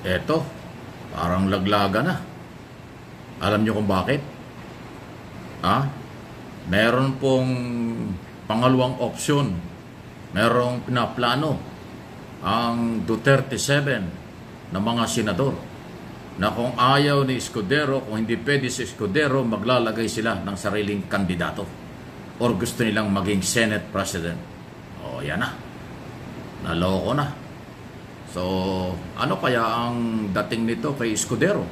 Eto, parang laglaga na. Alam niyo kung bakit? Ha? Meron pong pangalawang opsyon. Merong pinaplano ang Duterte 7 na mga senador na kung ayaw ni Escudero, kung hindi pwede si Escudero, maglalagay sila ng sariling kandidato or gusto nilang maging Senate President. O yan na, naloko na. So ano kaya ang dating nito kay Escudero?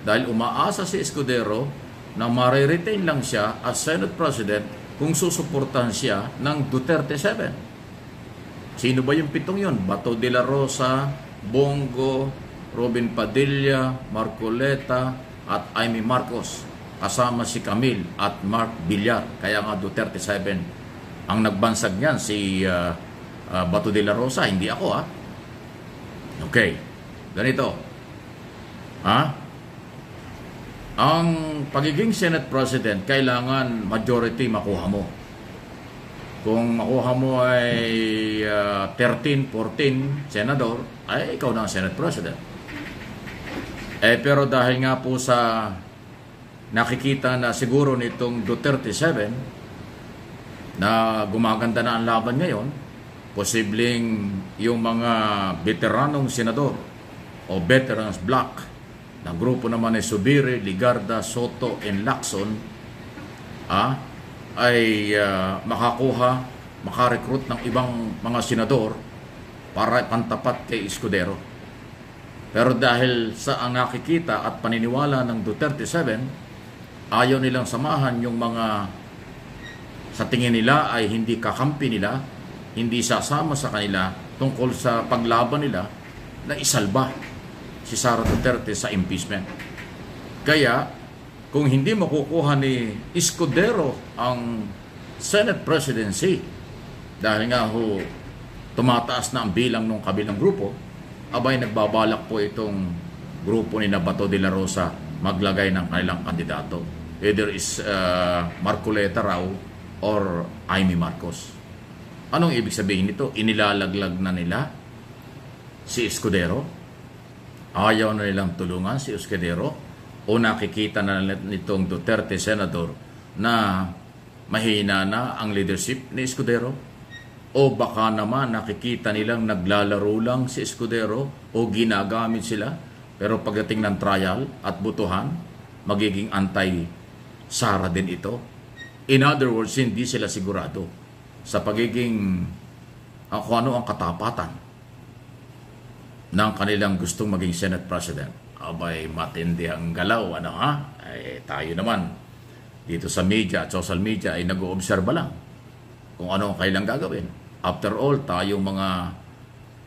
Dahil umaasa si Escudero na mariretain lang siya as Senate President kung susuportahan siya ng Duterte 7. Sino ba yung pitong yun? Bato de la Rosa, Bongo, Robin Padilla, Marcoleta, at Amy Marcos. Kasama si Camille at Mark Villar. Kaya nga Duterte 7. Ang nagbansag niyan si Bato de la Rosa, hindi ako ha. Okay, ganito. Ang pagiging Senate President, kailangan majority makuha mo. Kung makuha mo ay 13, 14 senador, ay ikaw na ang Senate President. Pero dahil nga po sa nakikita na siguro nitong Duterte 7 na gumaganda na ang laban ngayon, posibleng yung mga veteranong senador o veterans block na grupo naman ay Subiri, Ligarda, Soto, and Lacson ay makarecruit ng ibang mga senador para pantapat kay Escudero. Pero dahil sa ang nakikita at paniniwala ng Duterte 7, ayaw nilang samahan yung mga sa tingin nila ay hindi kakampi nila, hindi sasama sa kanila tungkol sa paglaban nila na isalba si Sara Duterte sa impeachment. Kaya kung hindi makukuha ni Escudero ang Senate presidency, dahil nga tumataas na ang bilang ng kabilang grupo, abay nagbabalak po itong grupo ni Bato de la Rosa maglagay ng kanilang kandidato. Either is Marcoleta raw or Amy Marcos. Anong ibig sabihin nito? Inilalaglag na nila si Escudero? Ayaw na nilang tulungan si Escudero? O nakikita na nitong Duterte Senador na mahina na ang leadership ni Escudero? O baka naman nakikita nilang naglalaro lang si Escudero o ginagamit sila, pero pagdating ng trial at butuhan, magiging anti-Sara din ito? In other words, hindi sila sigurado sa pagiging kung ano ang katapatan ng kanilang gustong maging Senate President. Abay, matindi ang galaw, tayo naman dito sa media at social media ay nag-oobserba lang kung ano ang kailang gagawin. After all, tayong mga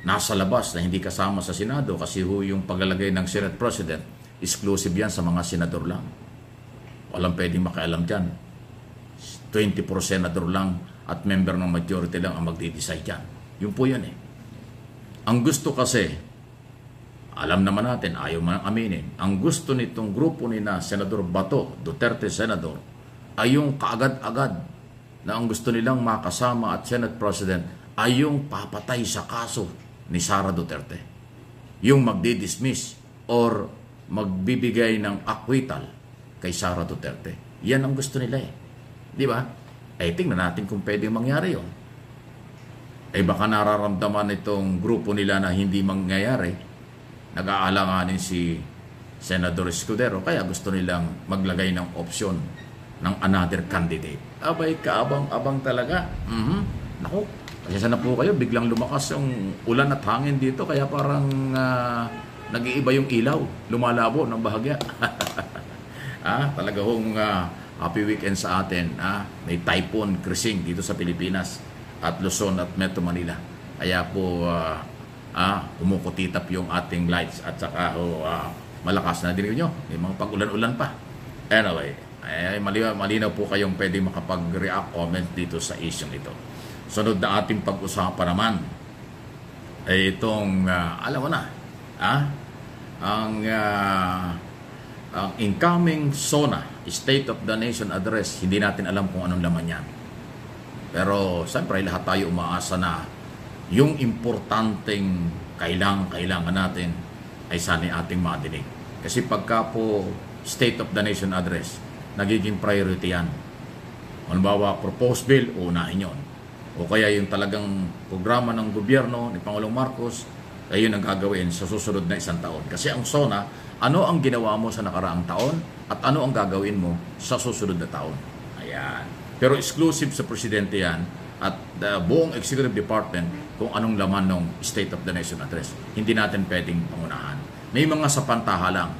nasa labas na hindi kasama sa Senado, kasi yung paglalagay ng Senate President, exclusive yan sa mga senador lang. Walang pwedeng makialam dyan. 24 senador lang at member ng majority lang ang magde-decide dyan. Yun po yan eh. Ang gusto kasi, alam naman natin, ayaw man aminin, ang gusto nitong grupo ni na Senador Bato, Duterte Senador, ay yung kaagad-agad na ang gusto nilang makasama at Senate President ay yung papatay sa kaso ni Sara Duterte. Yung magdi-dismiss or magbibigay ng acquittal kay Sara Duterte. Yan ang gusto nila eh. Di ba? Tingnan natin kung pwedeng mangyari yun. Baka nararamdaman itong grupo nila na hindi mangyayari. Nag-aalanganin si Senador Escudero, kaya gusto nilang maglagay ng opsyon ng another candidate. Abay, kaabang-abang talaga. Naku, pasensya na po kayo, biglang lumakas yung ulan at hangin dito, kaya parang nag-iiba yung ilaw, lumalabo ng bahagya. Talaga hong happy weekend sa atin. May typhoon cruising dito sa Pilipinas at Luzon at Metro Manila. Kaya po kumukutitap yung ating lights at saka malakas na dinig nyo. May mga pag-ulan-ulan pa. Anyway, malinaw po kayong pwede makapag-react, comment dito sa isyong ito. Sunod na ating pag-usapan naman ay itong, alam mo na, ang incoming SONA, State of the Nation Address, hindi natin alam kung anong laman yan. Pero siyempre lahat tayo umaasa na yung importanteng kailangan natin ay sana'y ating madinig. Kasi pagka po State of the Nation Address, nagiging priority yan. Halimbawa, proposed bill, unahin yon. O kaya yung talagang programa ng gobyerno ni Pangulong Marcos, ay yun ang gagawin sa susunod na isang taon. Kasi ang SONA, ano ang ginawa mo sa nakaraang taon at ano ang gagawin mo sa susunod na taon. Ayan. Pero exclusive sa presidente yan at buong executive department kung anong laman ng State of the Nation Address. Hindi natin pwedeng pangunahan. May mga sapantaha lang.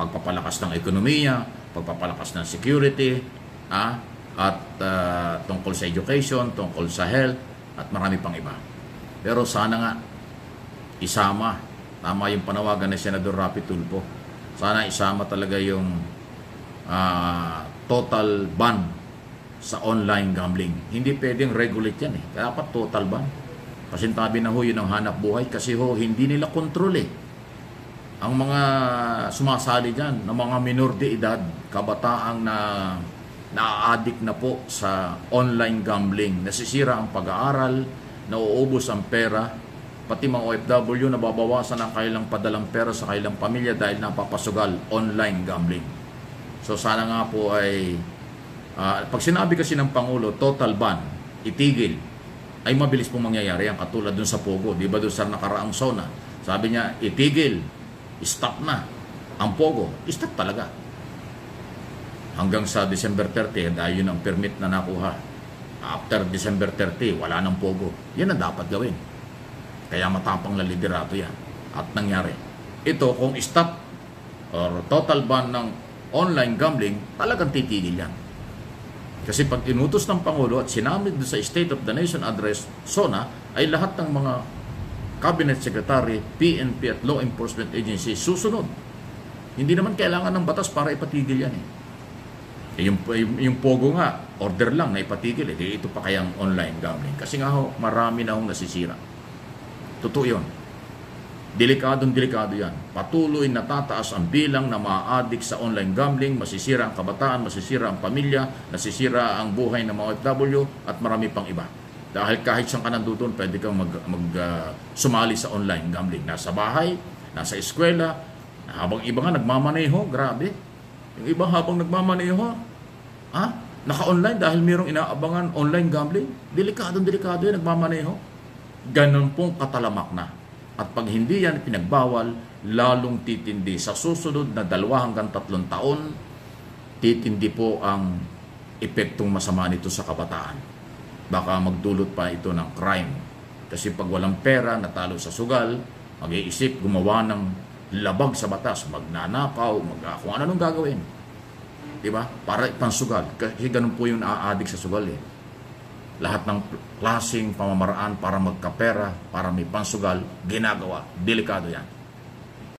Pagpapalakas ng ekonomiya, pagpapalakas ng security, at tungkol sa education, tungkol sa health, at marami pang iba. Pero sana nga, isama, tama yung panawagan ni Senador Rapi Tulfo, sana isama talaga yung total ban sa online gambling. Hindi pwedeng regulate yan eh. Dapat total ban. Pasintabi na ho yun ang hanap buhay kasi ho, hindi nila kontrol eh. Ang mga sumasali dyan, ng mga minor de edad, kabataang na-addict na po sa online gambling. Nasisira ang pag-aaral, nauubos ang pera, pati mga OFW nababawasan ang kailang padalang pera sa kailang pamilya dahil napapasugal online gambling. So sana nga po ay pag sinabi kasi ng Pangulo total ban, itigil, ay mabilis pong mangyayari yan katulad dun sa Pogo, di ba dun sa nakaraang SONA, sabi niya itigil, stop na ang Pogo, stop talaga hanggang sa December 30 dahil yun ang permit na nakuha. After December 30 wala nang Pogo. Yan ang dapat gawin. Kaya matapang na liderato yan. At nangyari. Ito, kung stop or total ban ng online gambling, talagang titigil yan. Kasi pag inutos ng Pangulo at sinamit sa State of the Nation Address, SONA, ay lahat ng mga Cabinet Secretary, PNP at Law Enforcement Agency susunod. Hindi naman kailangan ng batas para ipatigil yan eh. Yung Pogo nga, order lang na ipatigil eh. Ito pa kayang online gambling. Kasi nga ho, marami na hong nasisira. Totoo yun. Delikado yan. Patuloy natataas ang bilang na ma-addict sa online gambling, masisira ang kabataan, masisira ang pamilya, nasisira ang buhay ng mga OFW at marami pang iba. Dahil kahit saan ka nandoon, pwede kang sumali sa online gambling. Nasa bahay, nasa eskwela, habang iba nga nagmamaneho, grabe. Yung iba habang nagmamaneho, naka-online dahil mayroong inaabangan online gambling. Delikado yan, nagmamaneho. Ganon pong katalamak na. At pag hindi yan pinagbawal, lalong titindi. Sa susunod na 2 hanggang 3 taon, titindi po ang epektong masama nito sa kabataan. Baka magdulot pa ito ng crime. Kasi pag walang pera, natalo sa sugal, mag-iisip, gumawa ng labag sa batas, magnanakaw, kung ano nung gagawin. Diba? Para ipansugal. Kasi ganun po yung naaadik sa sugal eh. Lahat ng klaseng pamamaraan para magkapera, para may pansugal, ginagawa. Delikado yan.